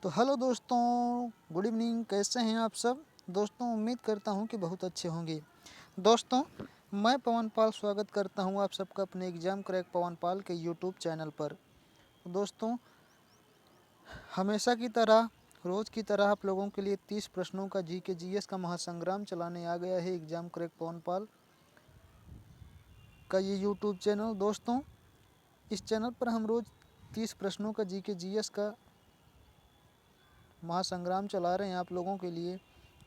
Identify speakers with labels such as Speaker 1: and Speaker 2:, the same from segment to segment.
Speaker 1: तो हेलो दोस्तों, good evening. कैसे हैं आप सब दोस्तों? उम्मीद करता हूं कि बहुत अच्छे होंगे। दोस्तों, मैं पवन पाल स्वागत करता हूं आप सबका अपने एग्ज़ाम क्रैक पवन पाल के यूट्यूब चैनल पर। दोस्तों, हमेशा की तरह रोज़ की तरह आप लोगों के लिए 30 प्रश्नों का जीके जीएस का महासंग्राम चलाने आ गया है एग्ज़ाम क्रैक पवन पाल का ये यूट्यूब चैनल। दोस्तों, इस चैनल पर हम रोज़ 30 प्रश्नों का जीके जीएस का महासंग्राम चला रहे हैं आप लोगों के लिए।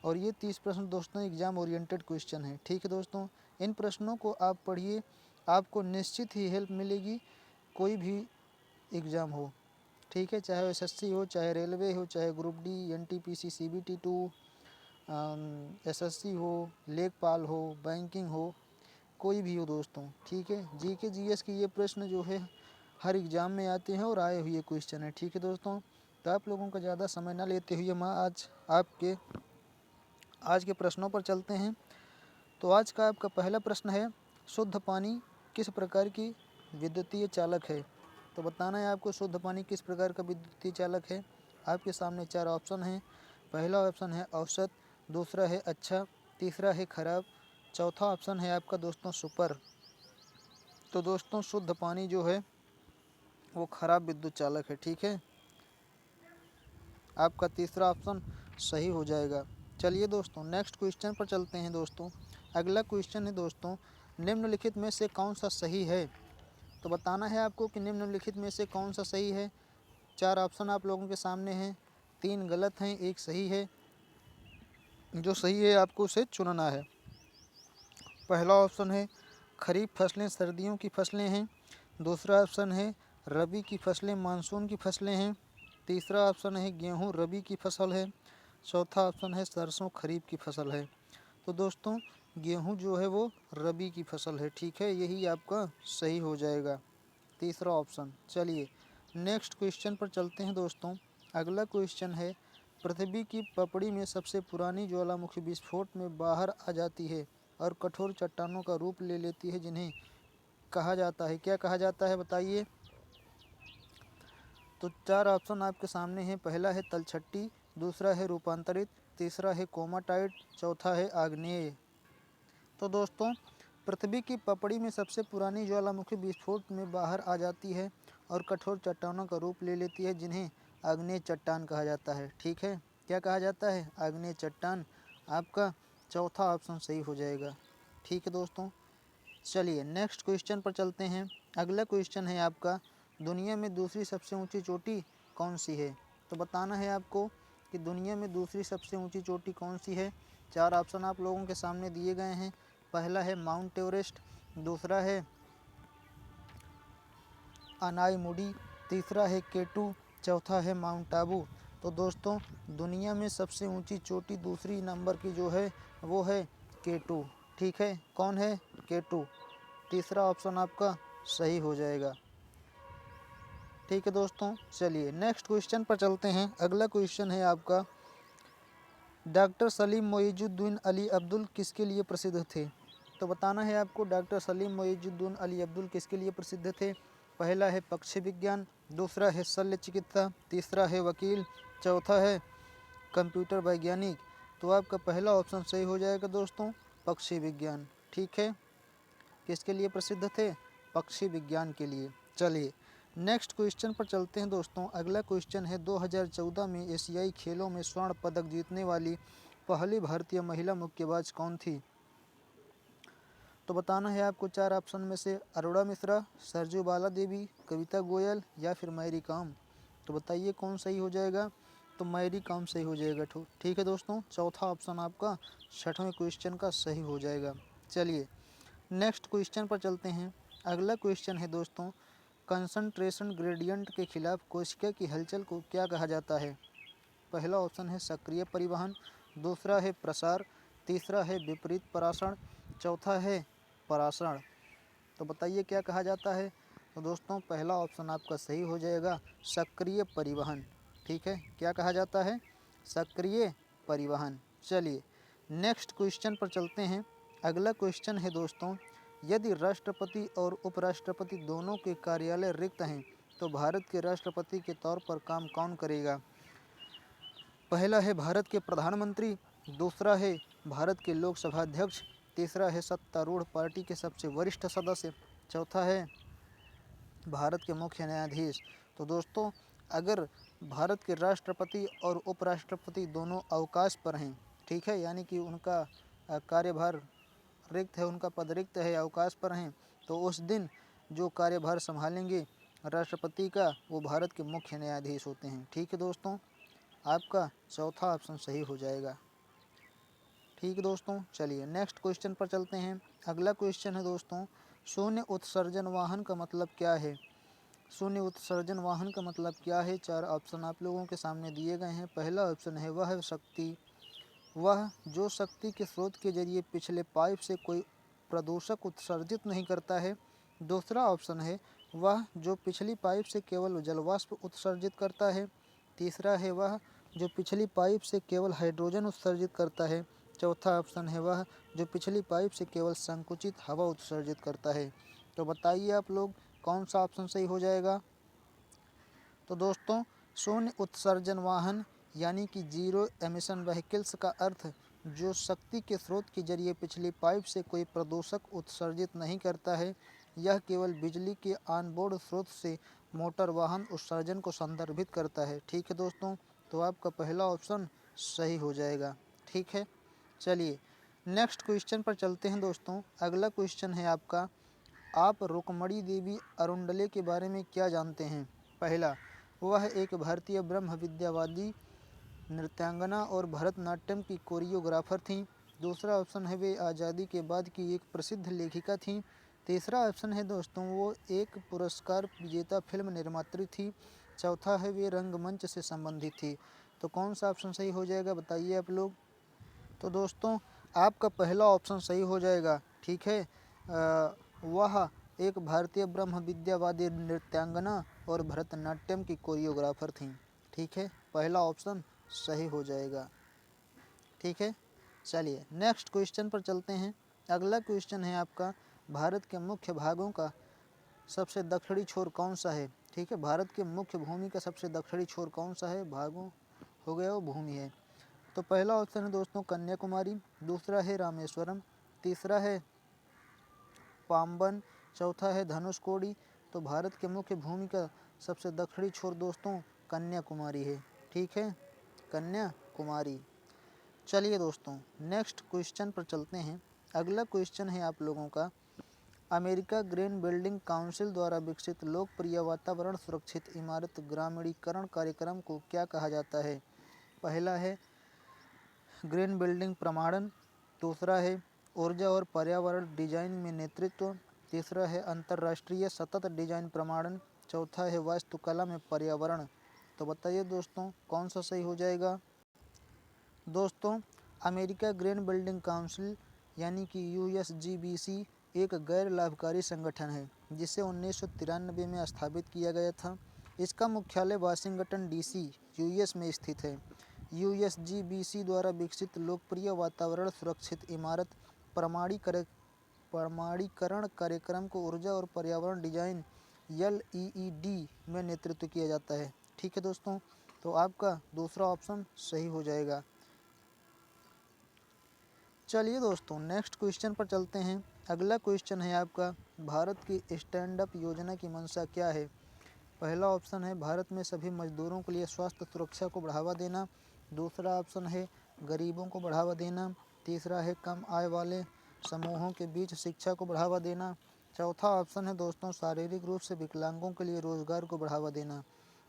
Speaker 1: और ये 30 प्रश्न दोस्तों एग्ज़ाम ओरिएंटेड क्वेश्चन है। ठीक है दोस्तों, इन प्रश्नों को आप पढ़िए, आपको निश्चित ही हेल्प मिलेगी कोई भी एग्ज़ाम हो। ठीक है, चाहे एसएससी हो, चाहे रेलवे हो, चाहे group D, NTPC, CBT 2, SSC हो, लेखपाल हो, बैंकिंग हो, कोई भी हो दोस्तों। ठीक है, जीके जीएस की ये प्रश्न जो है हर एग्ज़ाम में आते हैं और आए हुए क्वेश्चन है। ठीक है दोस्तों, तो आप लोगों का ज़्यादा समय ना लेते हुए मैं आज के प्रश्नों पर चलते हैं। तो आज का आपका पहला प्रश्न है, शुद्ध पानी किस प्रकार की विद्युतीय चालक है? तो बताना है आपको शुद्ध पानी किस प्रकार का विद्युतीय चालक है। आपके सामने 4 ऑप्शन हैं। पहला ऑप्शन है औसत, दूसरा है अच्छा, तीसरा है खराब, चौथा ऑप्शन है आपका दोस्तों सुपर। तो दोस्तों, शुद्ध पानी जो है वो खराब विद्युत चालक है। ठीक है, आपका तीसरा ऑप्शन सही हो जाएगा। चलिए दोस्तों, नेक्स्ट क्वेश्चन पर चलते हैं दोस्तों। अगला क्वेश्चन है दोस्तों, निम्नलिखित में से कौन सा सही है? तो बताना है आपको कि निम्नलिखित में से कौन सा सही है। 4 ऑप्शन आप लोगों के सामने हैं, 3 गलत हैं, 1 सही है। जो सही है आपको उसे चुनना है। पहला ऑप्शन है खरीफ फसलें सर्दियों की फसलें हैं। दूसरा ऑप्शन है रबी की फसलें मानसून की फसलें हैं। तीसरा ऑप्शन है गेहूं रबी की फसल है। चौथा ऑप्शन है सरसों खरीफ की फसल है। तो दोस्तों, गेहूं जो है वो रबी की फसल है। ठीक है, यही आपका सही हो जाएगा, तीसरा ऑप्शन। चलिए नेक्स्ट क्वेश्चन पर चलते हैं दोस्तों। अगला क्वेश्चन है, पृथ्वी की पपड़ी में सबसे पुरानी ज्वालामुखी विस्फोट में बाहर आ जाती है और कठोर चट्टानों का रूप ले लेती है, जिन्हें कहा जाता है, क्या कहा जाता है बताइए। तो 4 ऑप्शन आपके सामने हैं। पहला है तलछट्टी, दूसरा है रूपांतरित, तीसरा है कोमाटाइट, चौथा है आग्नेय। तो दोस्तों, पृथ्वी की पपड़ी में सबसे पुरानी ज्वालामुखी विस्फोट में बाहर आ जाती है और कठोर चट्टानों का रूप ले लेती है, जिन्हें आग्नेय चट्टान कहा जाता है। ठीक है, क्या कहा जाता है? आग्नेय चट्टान। आपका चौथा ऑप्शन सही हो जाएगा। ठीक है दोस्तों, चलिए नेक्स्ट क्वेश्चन पर चलते हैं। अगला क्वेश्चन है आपका, दुनिया में दूसरी सबसे ऊंची चोटी कौन सी है? तो बताना है आपको कि दुनिया में दूसरी सबसे ऊंची चोटी कौन सी है। 4 ऑप्शन आप लोगों के सामने दिए गए हैं। पहला है माउंट एवरेस्ट, दूसरा है अनाईमुडी, तीसरा है केटू, चौथा है माउंट आबू। तो दोस्तों, दुनिया में सबसे ऊंची चोटी दूसरी नंबर की जो है वो है केटू। ठीक है, कौन है? केटू। तीसरा ऑप्शन आपका सही हो जाएगा। ठीक है दोस्तों, चलिए नेक्स्ट क्वेश्चन पर चलते हैं। अगला क्वेश्चन है आपका, डॉक्टर सलीम मोइजुद्दीन अली अब्दुल किसके लिए प्रसिद्ध थे? तो बताना है आपको डॉक्टर सलीम मोइजुद्दीन अली अब्दुल किसके लिए प्रसिद्ध थे। पहला है पक्षी विज्ञान, दूसरा है शल्य चिकित्सा, तीसरा है वकील, चौथा है कंप्यूटर वैज्ञानिक। तो आपका पहला ऑप्शन सही हो जाएगा दोस्तों, पक्षी विज्ञान। ठीक है, किसके लिए प्रसिद्ध थे? पक्षी विज्ञान के लिए। चलिए नेक्स्ट क्वेश्चन पर चलते हैं दोस्तों। अगला क्वेश्चन है, 2014 में एशियाई खेलों में स्वर्ण पदक जीतने वाली पहली भारतीय महिला मुक्केबाज कौन थी? तो बताना है आपको 4 ऑप्शन में से अरोड़ा मिश्रा, सरजू बाला देवी, कविता गोयल या फिर मैरी कॉम। तो बताइए कौन सही हो जाएगा। तो मैरी कॉम सही हो जाएगा। ठीक है दोस्तों, चौथा ऑप्शन आपका 6वें क्वेश्चन का सही हो जाएगा। चलिए नेक्स्ट क्वेश्चन पर चलते हैं। अगला क्वेश्चन है दोस्तों, कंसंट्रेशन ग्रेडियंट के खिलाफ कोशिका की हलचल को क्या कहा जाता है? पहला ऑप्शन है सक्रिय परिवहन, दूसरा है प्रसार, तीसरा है विपरीत परासरण, चौथा है परासरण। तो बताइए क्या कहा जाता है। तो दोस्तों, पहला ऑप्शन आपका सही हो जाएगा, सक्रिय परिवहन। ठीक है, क्या कहा जाता है? सक्रिय परिवहन। चलिए नेक्स्ट क्वेश्चन पर चलते हैं। अगला क्वेश्चन है दोस्तों, यदि राष्ट्रपति और उपराष्ट्रपति दोनों के कार्यालय रिक्त हैं तो भारत के राष्ट्रपति के तौर पर काम कौन करेगा? पहला है भारत के प्रधानमंत्री, दूसरा है भारत के लोकसभा अध्यक्ष, तीसरा है सत्तारूढ़ पार्टी के सबसे वरिष्ठ सदस्य, चौथा है भारत के मुख्य न्यायाधीश। तो दोस्तों अगर भारत के राष्ट्रपति और उपराष्ट्रपति दोनों अवकाश पर हैं, ठीक है, यानी कि उनका कार्यभार रिक्त है, उनका पद रिक्त है, अवकाश पर हैं, तो उस दिन जो कार्यभार संभालेंगे राष्ट्रपति का वो भारत के मुख्य न्यायाधीश होते हैं। ठीक है दोस्तों, आपका चौथा ऑप्शन सही हो जाएगा। ठीक है दोस्तों, चलिए नेक्स्ट क्वेश्चन पर चलते हैं। अगला क्वेश्चन है दोस्तों, शून्य उत्सर्जन वाहन का मतलब क्या है? शून्य उत्सर्जन वाहन का मतलब क्या है? चार ऑप्शन आप लोगों के सामने दिए गए हैं। पहला ऑप्शन है वह शक्ति, वह जो शक्ति के स्रोत के जरिए पिछले पाइप से कोई प्रदूषक उत्सर्जित नहीं करता है। दूसरा ऑप्शन है वह जो पिछली पाइप से केवल जलवाष्प उत्सर्जित करता है। तीसरा है वह जो पिछली पाइप से केवल हाइड्रोजन उत्सर्जित करता है। चौथा ऑप्शन है वह जो पिछली पाइप से केवल संकुचित हवा उत्सर्जित करता है। तो बताइए आप लोग कौन सा ऑप्शन सही हो जाएगा? तो दोस्तों शून्य उत्सर्जन वाहन यानी कि जीरो एमिशन व्हीकल्स का अर्थ जो शक्ति के स्रोत के जरिए पिछली पाइप से कोई प्रदूषक उत्सर्जित नहीं करता है। यह केवल बिजली के ऑनबोर्ड स्रोत से मोटर वाहन उत्सर्जन को संदर्भित करता है। ठीक है दोस्तों, तो आपका पहला ऑप्शन सही हो जाएगा। ठीक है, चलिए नेक्स्ट क्वेश्चन पर चलते हैं दोस्तों। अगला क्वेश्चन है आपका, आप रुक्मणी देवी अरुंडले के बारे में क्या जानते हैं? पहला, वह एक भारतीय ब्रह्म विद्यावादी नृत्यांगना और भरतनाट्यम की कोरियोग्राफर थीं। दूसरा ऑप्शन है वे आज़ादी के बाद की एक प्रसिद्ध लेखिका थीं। तीसरा ऑप्शन है दोस्तों वो एक पुरस्कार विजेता फिल्म निर्मात्री थी। चौथा है वे रंगमंच से संबंधित थी। तो कौन सा ऑप्शन सही हो जाएगा बताइए आप लोग? तो दोस्तों आपका पहला ऑप्शन सही हो जाएगा। ठीक है, वह एक भारतीय ब्रह्म विद्यावादी नृत्यांगना और भरतनाट्यम की कोरियोग्राफर थीं। ठीक है, पहला ऑप्शन सही हो जाएगा। ठीक है, चलिए नेक्स्ट क्वेश्चन पर चलते हैं। अगला क्वेश्चन है आपका, भारत के मुख्य भागों का सबसे दक्षिणी छोर कौन सा है? ठीक है, भारत के मुख्य भूमि का सबसे दक्षिणी छोर कौन सा है? भागों हो गया वो भूमि है। तो पहला ऑप्शन है दोस्तों कन्याकुमारी, दूसरा है रामेश्वरम, तीसरा है पाम्बन, चौथा है धनुषकोडी। तो भारत के मुख्य भूमि का सबसे दक्षिणी छोर दोस्तों कन्याकुमारी है। ठीक है, कन्याकुमारी। चलिए दोस्तों नेक्स्ट क्वेश्चन पर चलते हैं। अगला क्वेश्चन है आप लोगों का, अमेरिका ग्रीन बिल्डिंग काउंसिल द्वारा विकसित लोकप्रिय वातावरण सुरक्षित इमारत ग्रामीणीकरण कार्यक्रम को क्या कहा जाता है? पहला है ग्रीन बिल्डिंग प्रमाणन, दूसरा है ऊर्जा और पर्यावरण डिजाइन में नेतृत्व, तीसरा है अंतर्राष्ट्रीय सतत डिजाइन प्रमाणन, चौथा है वास्तुकला में पर्यावरण। तो बताइए दोस्तों कौन सा सही हो जाएगा? दोस्तों अमेरिका ग्रीन बिल्डिंग काउंसिल यानी कि USGBC एक गैर लाभकारी संगठन है जिसे 1993 में स्थापित किया गया था। इसका मुख्यालय वाशिंगटन DC US में स्थित है। USGBC द्वारा विकसित लोकप्रिय वातावरण सुरक्षित इमारत प्रमाणीकरण कार्यक्रम को ऊर्जा और पर्यावरण डिजाइन LEED में नेतृत्व किया जाता है। ठीक है दोस्तों, तो आपका दूसरा ऑप्शन सही हो जाएगा। चलिए दोस्तों नेक्स्ट क्वेश्चन पर चलते हैं। अगला क्वेश्चन है आपका, भारत की स्टैंड अप योजना की मंशा क्या है? पहला ऑप्शन है भारत में सभी मजदूरों के लिए स्वास्थ्य सुरक्षा को बढ़ावा देना, दूसरा ऑप्शन है गरीबों को बढ़ावा देना, तीसरा है कम आय वाले समूहों के बीच शिक्षा को बढ़ावा देना, चौथा ऑप्शन है दोस्तों शारीरिक रूप से विकलांगों के लिए रोजगार को बढ़ावा देना।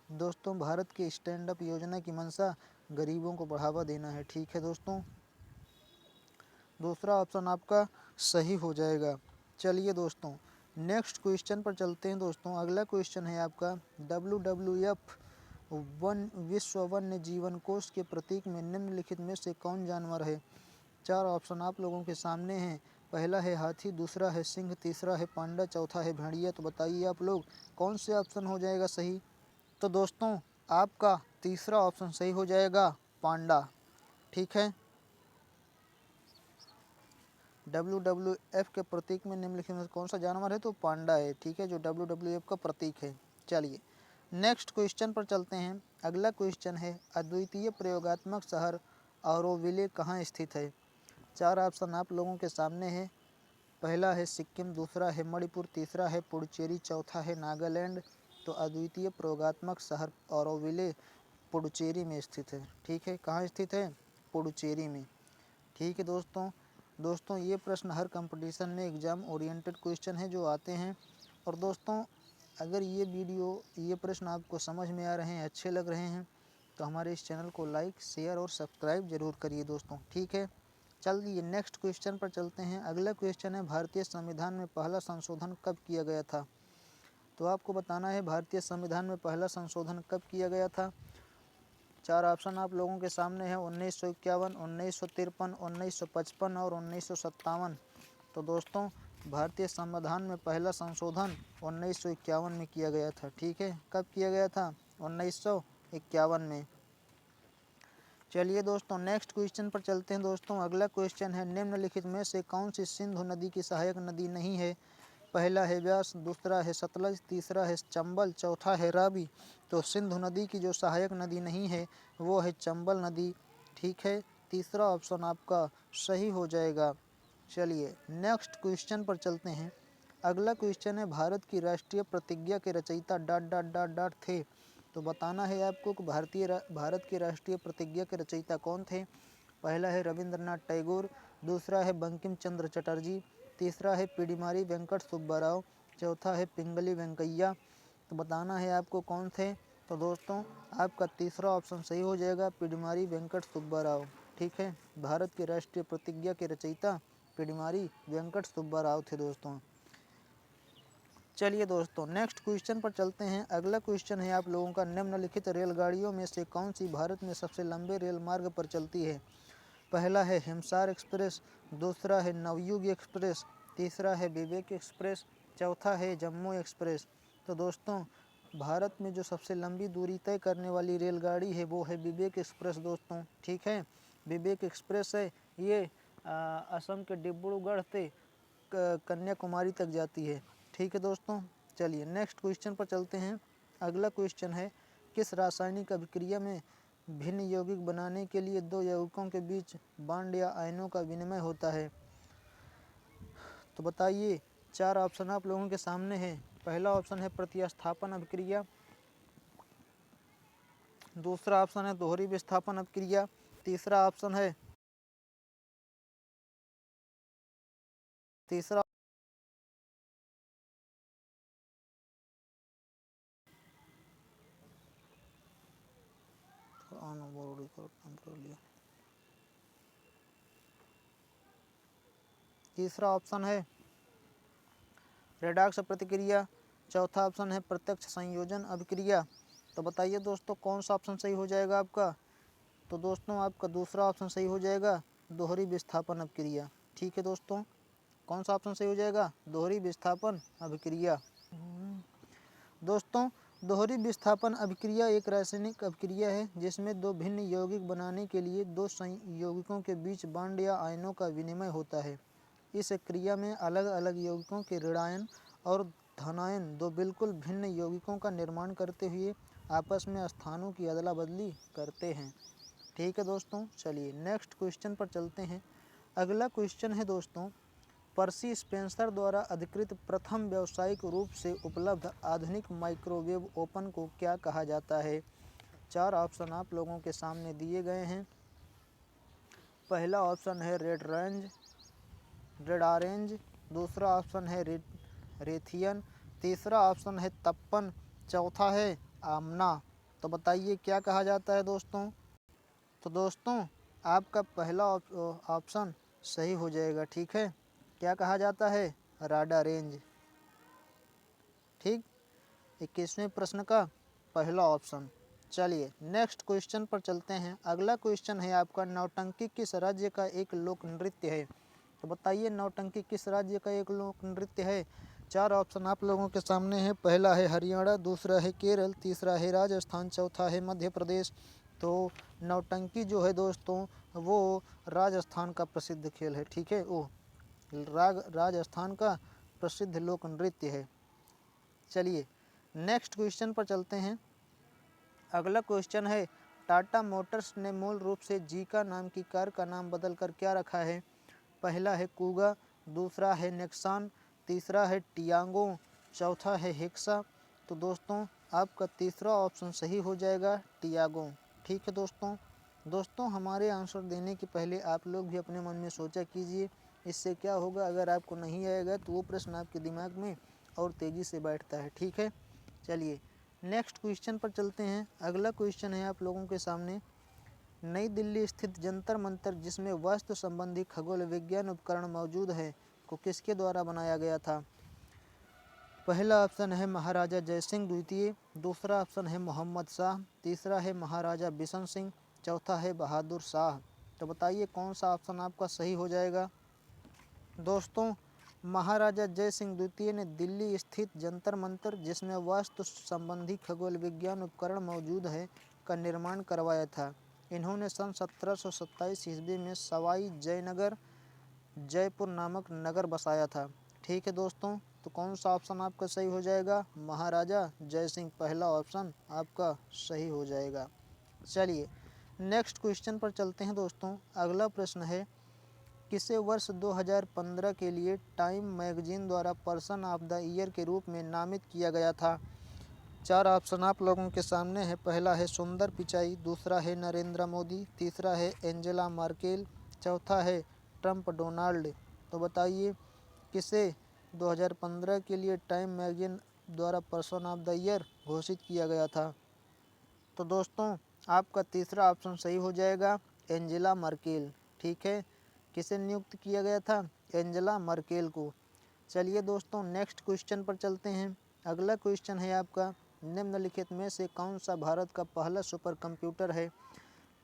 Speaker 1: दोस्तों भारत की स्टैंड अप योजना की मंशा गरीबों को बढ़ावा देना है। ठीक है दोस्तों, दूसरा ऑप्शन आपका सही हो जाएगा। चलिए दोस्तों नेक्स्ट क्वेश्चन पर चलते हैं दोस्तों। अगला क्वेश्चन है आपका, WWF विश्व वन्य जीवन कोष के प्रतीक में निम्नलिखित में से कौन जानवर है? चार ऑप्शन आप लोगों के सामने हैं। पहला है हाथी, दूसरा है सिंह, तीसरा है पांडा, चौथा है भेड़िया। तो बताइए आप लोग कौन से ऑप्शन हो जाएगा सही? तो दोस्तों आपका तीसरा ऑप्शन सही हो जाएगा, पांडा। ठीक है, WWF के प्रतीक में निम्नलिखित में कौन सा जानवर है? तो पांडा है। ठीक है, जो WWF का प्रतीक है। चलिए नेक्स्ट क्वेश्चन पर चलते हैं। अगला क्वेश्चन है अद्वितीय प्रयोगात्मक शहर ऑरोविले कहाँ स्थित है। चार ऑप्शन आप लोगों के सामने है। पहला है सिक्किम, दूसरा है मणिपुर, तीसरा है पुडुचेरी, चौथा है नागालैंड। तो अद्वितीय प्रयोगात्मक शहर ऑरोविले पुडुचेरी में स्थित है। ठीक है, कहाँ स्थित है? पुडुचेरी में। ठीक है दोस्तों ये प्रश्न हर कंपटीशन में एग्ज़ाम ओरिएंटेड क्वेश्चन है जो आते हैं। और दोस्तों अगर ये प्रश्न आपको समझ में आ रहे हैं, अच्छे लग रहे हैं, तो हमारे इस चैनल को लाइक, शेयर और सब्सक्राइब जरूर करिए दोस्तों। ठीक है, चलिए नेक्स्ट क्वेश्चन पर चलते हैं। अगला क्वेश्चन है भारतीय संविधान में पहला संशोधन कब किया गया था। तो आपको बताना है भारतीय संविधान में पहला संशोधन कब किया गया था। चार ऑप्शन आप लोगों के सामने है 1951, 1953, 1955 और 1957। तो दोस्तों भारतीय संविधान में पहला संशोधन 1951 में किया गया था। ठीक है, कब किया गया था? 1951 में। चलिए दोस्तों नेक्स्ट क्वेश्चन पर चलते हैं। दोस्तों अगला क्वेश्चन है निम्नलिखित में से कौन सी सिंधु नदी की सहायक नदी नहीं है। पहला है व्यास, दूसरा है सतलज, तीसरा है चंबल, चौथा है रावी। तो सिंधु नदी की जो सहायक नदी नहीं है वो है चंबल नदी। ठीक है, तीसरा ऑप्शन आपका सही हो जाएगा। चलिए नेक्स्ट क्वेश्चन पर चलते हैं। अगला क्वेश्चन है भारत की राष्ट्रीय प्रतिज्ञा के रचयिता डॉट डॉट डॉट डॉट थे। तो बताना है आपको कि भारत की राष्ट्रीय प्रतिज्ञा के रचयिता कौन थे। पहला है रविंद्रनाथ टैगोर, दूसरा है बंकिम चंद्र चटर्जी, तीसरा है पिडिमारी वेंकट सुब्बाराव, चौथा है पिंगली वेंकैया। तो बताना है आपको कौन थे। तो दोस्तों आपका तीसरा ऑप्शन सही हो जाएगा, पिडिमारी वेंकट सुब्बाराव। ठीक है, भारत की राष्ट्रीय प्रतिज्ञा के रचयिता पिडिमारी वेंकट सुब्बाराव थे दोस्तों। चलिए दोस्तों नेक्स्ट क्वेश्चन पर चलते हैं। अगला क्वेश्चन है आप लोगों का निम्नलिखित रेलगाड़ियों में से कौन सी भारत में सबसे लंबे रेल मार्ग पर चलती है। पहला है हिमसार एक्सप्रेस, दूसरा है नवयुग एक्सप्रेस, तीसरा है विवेक एक्सप्रेस, चौथा है जम्मू एक्सप्रेस। तो दोस्तों भारत में जो सबसे लंबी दूरी तय करने वाली रेलगाड़ी है वो है विवेक एक्सप्रेस दोस्तों। ठीक है, विवेक एक्सप्रेस है ये असम के डिब्रूगढ़ से कन्याकुमारी तक जाती है। ठीक है दोस्तों, चलिए नेक्स्ट क्वेश्चन पर चलते हैं। अगला क्वेश्चन है किस रासायनिक अभिक्रिया में भिन्न यौगिक बनाने के लिए दो यौगिकों के बीच बॉन्ड या आयनों का विनिमय होता है। तो बताइए, चार ऑप्शन आप लोगों के सामने है। पहला ऑप्शन है प्रतिस्थापन अभिक्रिया, दूसरा ऑप्शन है दोहरी विस्थापन अभिक्रिया, तीसरा ऑप्शन है तीसरा तीसरा ऑप्शन है रेडॉक्स प्रतिक्रिया, चौथा ऑप्शन है प्रत्यक्ष संयोजन अभिक्रिया। तो बताइए दोस्तों कौन सा ऑप्शन सही हो जाएगा आपका। तो दोस्तों आपका दूसरा ऑप्शन सही हो जाएगा, दोहरी विस्थापन अभिक्रिया। ठीक है दोस्तों, कौन सा ऑप्शन सही हो जाएगा, दोहरी विस्थापन अभिक्रिया। दोस्तों दोहरी विस्थापन अभिक्रिया एक रासायनिक अभिक्रिया है जिसमें दो भिन्न यौगिक बनाने के लिए दो यौगिकों के बीच बॉन्ड या आयनों का विनिमय होता है। इस क्रिया में अलग अलग यौगिकों के ऋणायन और धनायन दो बिल्कुल भिन्न यौगिकों का निर्माण करते हुए आपस में स्थानों की अदला बदली करते हैं। ठीक है दोस्तों, चलिए नेक्स्ट क्वेश्चन पर चलते हैं। अगला क्वेश्चन है दोस्तों पर्सी स्पेंसर द्वारा अधिकृत प्रथम व्यावसायिक रूप से उपलब्ध आधुनिक माइक्रोवेव ओवन को क्या कहा जाता है। चार ऑप्शन आप लोगों के सामने दिए गए हैं। पहला ऑप्शन है रेड ऑरेंज, दूसरा ऑप्शन है रेथियन, तीसरा ऑप्शन है तप्पन, चौथा है आमना। तो बताइए क्या कहा जाता है दोस्तों। तो दोस्तों आपका पहला ऑप्शन सही हो जाएगा। ठीक है, क्या कहा जाता है, राडा रेंज। ठीक, 21वें प्रश्न का पहला ऑप्शन। चलिए नेक्स्ट क्वेश्चन पर चलते हैं। अगला क्वेश्चन है आपका नौटंकी किस राज्य का एक लोक नृत्य है। तो बताइए नौटंकी किस राज्य का एक लोक नृत्य है। चार ऑप्शन आप लोगों के सामने है। पहला है हरियाणा, दूसरा है केरल, तीसरा है राजस्थान, चौथा है मध्य प्रदेश। तो नौटंकी जो है दोस्तों वो राजस्थान का प्रसिद्ध खेल है। ठीक है, वो राजस्थान का प्रसिद्ध लोक नृत्य है। चलिए नेक्स्ट क्वेश्चन पर चलते हैं। अगला क्वेश्चन है टाटा मोटर्स ने मूल रूप से जीका नाम की कार का नाम बदलकर क्या रखा है? पहला है कूगा, दूसरा है नेक्सान, तीसरा है टियांगो, चौथा है हेक्सा। तो दोस्तों आपका तीसरा ऑप्शन सही हो जाएगा, टियागो। ठीक है दोस्तों हमारे आंसर देने के पहले आप लोग भी अपने मन में सोचा कीजिए, इससे क्या होगा, अगर आपको नहीं आएगा तो वो प्रश्न आपके दिमाग में और तेज़ी से बैठता है। ठीक है, चलिए नेक्स्ट क्वेश्चन पर चलते हैं। अगला क्वेश्चन है आप लोगों के सामने, नई दिल्ली स्थित जंतर मंतर जिसमें वास्तु संबंधी खगोल विज्ञान उपकरण मौजूद है को किसके द्वारा बनाया गया था? पहला ऑप्शन है महाराजा जयसिंह द्वितीय, दूसरा ऑप्शन है मोहम्मद शाह, तीसरा है महाराजा बिशन सिंह, चौथा है बहादुर शाह। तो बताइए कौन सा ऑप्शन आपका सही हो जाएगा? दोस्तों महाराजा जय सिंह द्वितीय ने दिल्ली स्थित जंतर मंतर जिसमें वास्तु संबंधी खगोल विज्ञान उपकरण मौजूद है का निर्माण करवाया था। इन्होंने सन 1727 ईस्वी में सवाई जयनगर जयपुर नामक नगर बसाया था। ठीक है दोस्तों, तो कौन सा ऑप्शन आपका सही हो जाएगा? महाराजा जय सिंह, पहला ऑप्शन आपका सही हो जाएगा। चलिए नेक्स्ट क्वेश्चन पर चलते हैं दोस्तों। अगला प्रश्न है, किसे वर्ष 2015 के लिए टाइम मैगजीन द्वारा पर्सन ऑफ द ईयर के रूप में नामित किया गया था? चार ऑप्शन आप लोगों के सामने है। पहला है सुंदर पिचाई, दूसरा है नरेंद्र मोदी, तीसरा है एंजेला मार्केल, चौथा है ट्रंप डोनाल्ड। तो बताइए किसे 2015 के लिए टाइम मैगजीन द्वारा पर्सन ऑफ द ईयर घोषित किया गया था? तो दोस्तों आपका तीसरा ऑप्शन सही हो जाएगा, एंजेला मर्केल। ठीक है, किसे नियुक्त किया गया था? एंजेला मर्केल को। चलिए दोस्तों नेक्स्ट क्वेश्चन पर चलते हैं। अगला क्वेश्चन है आपका, निम्नलिखित में से कौन सा भारत का पहला सुपर कंप्यूटर है?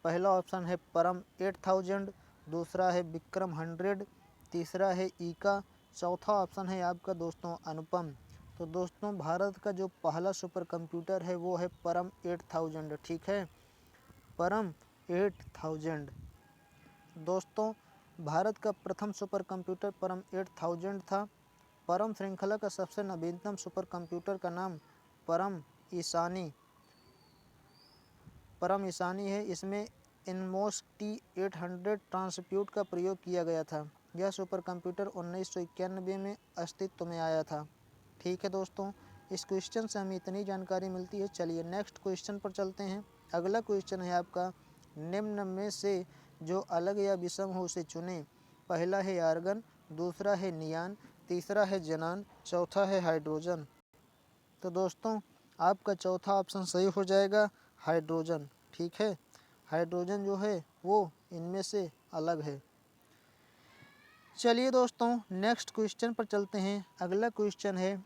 Speaker 1: पहला ऑप्शन है परम 8000, दूसरा है विक्रम 100, तीसरा है ईका, चौथा ऑप्शन है आपका दोस्तों अनुपम। तो दोस्तों भारत का जो पहला सुपर कंप्यूटर है वो है परम 8000। ठीक है, परम 8000। दोस्तों भारत का प्रथम सुपर कंप्यूटर परम 8000 था। परम श्रृंखला का सबसे नवीनतम सुपर कंप्यूटर का नाम परम ईशानी है। इसमें इनमोस T800 ट्रांसप्यूट का प्रयोग किया गया था। यह सुपर कंप्यूटर 1991 में अस्तित्व में आया था। ठीक है दोस्तों, इस क्वेश्चन से हमें इतनी जानकारी मिलती है। चलिए नेक्स्ट क्वेश्चन पर चलते हैं। अगला क्वेश्चन है आपका, निम्न में से जो अलग या विषम हो उसे चुनें। पहला है आर्गन, दूसरा है नियान, तीसरा है जेनान, चौथा है हाइड्रोजन। तो दोस्तों आपका चौथा ऑप्शन सही हो जाएगा, हाइड्रोजन। ठीक है, हाइड्रोजन जो है वो इनमें से अलग है। चलिए दोस्तों नेक्स्ट क्वेश्चन पर चलते हैं। अगला क्वेश्चन है,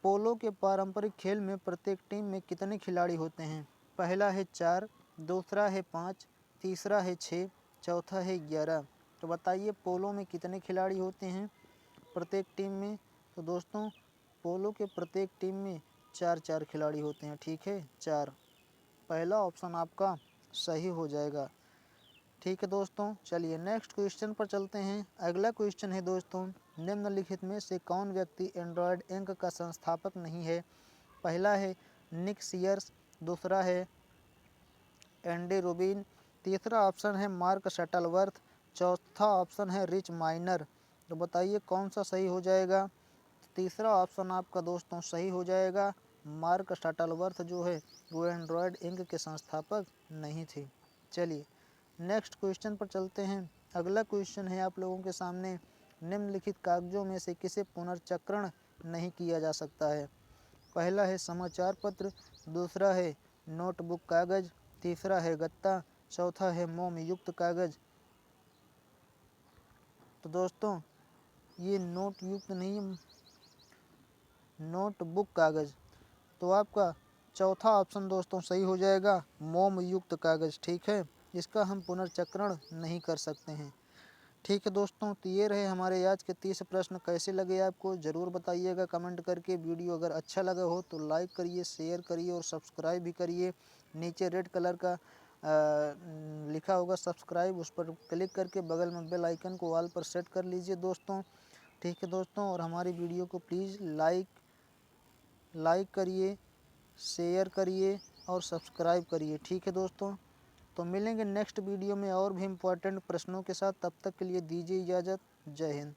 Speaker 1: पोलो के पारंपरिक खेल में प्रत्येक टीम में कितने खिलाड़ी होते हैं? पहला है 4, दूसरा है 5, तीसरा है 6, चौथा है 11। तो बताइए पोलो में कितने खिलाड़ी होते हैं प्रत्येक टीम में? तो दोस्तों पोलो के प्रत्येक टीम में 4 खिलाड़ी होते हैं। ठीक है, 4, पहला ऑप्शन आपका सही हो जाएगा। ठीक है दोस्तों, चलिए नेक्स्ट क्वेश्चन पर चलते हैं। अगला क्वेश्चन है दोस्तों, निम्नलिखित में से कौन व्यक्ति एंड्रॉयड इंक का संस्थापक नहीं है? पहला है निक सीयर्स, दूसरा है एंडी रूबिन, तीसरा ऑप्शन है मार्क शटलवर्थ, चौथा ऑप्शन है रिच माइनर। तो बताइए कौन सा सही हो जाएगा? तीसरा ऑप्शन आपका दोस्तों सही हो जाएगा, मार्क शटलवर्थ जो है वो एंड्रॉयड इंक के संस्थापक नहीं थे। चलिए नेक्स्ट क्वेश्चन पर चलते हैं। अगला क्वेश्चन है आप लोगों के सामने, निम्नलिखित कागजों में से किसे पुनर्चक्रण नहीं किया जा सकता है? पहला है समाचार पत्र, दूसरा है नोटबुक कागज, तीसरा है गत्ता, चौथा है मोम युक्त कागज। तो दोस्तों ये नोट युक्त नहीं, नोटबुक कागज। तो आपका चौथा ऑप्शन दोस्तों सही हो जाएगा, मोम युक्त कागज। ठीक है, इसका हम पुनर्चक्रण नहीं कर सकते हैं। ठीक है दोस्तों, तो ये रहे हमारे आज के 30 प्रश्न। कैसे लगे आपको ज़रूर बताइएगा कमेंट करके। वीडियो अगर अच्छा लगा हो तो लाइक करिए, शेयर करिए और सब्सक्राइब भी करिए। नीचे रेड कलर का लिखा होगा सब्सक्राइब, उस पर क्लिक करके बगल में बेल आइकन को ऑल पर सेट कर लीजिए दोस्तों। ठीक है दोस्तों, और हमारी वीडियो को प्लीज़ लाइक करिए, शेयर करिए और सब्सक्राइब करिए। ठीक है दोस्तों, तो मिलेंगे नेक्स्ट वीडियो में और भी इम्पोर्टेंट प्रश्नों के साथ। तब तक के लिए दीजिए इजाज़त। जय हिंद।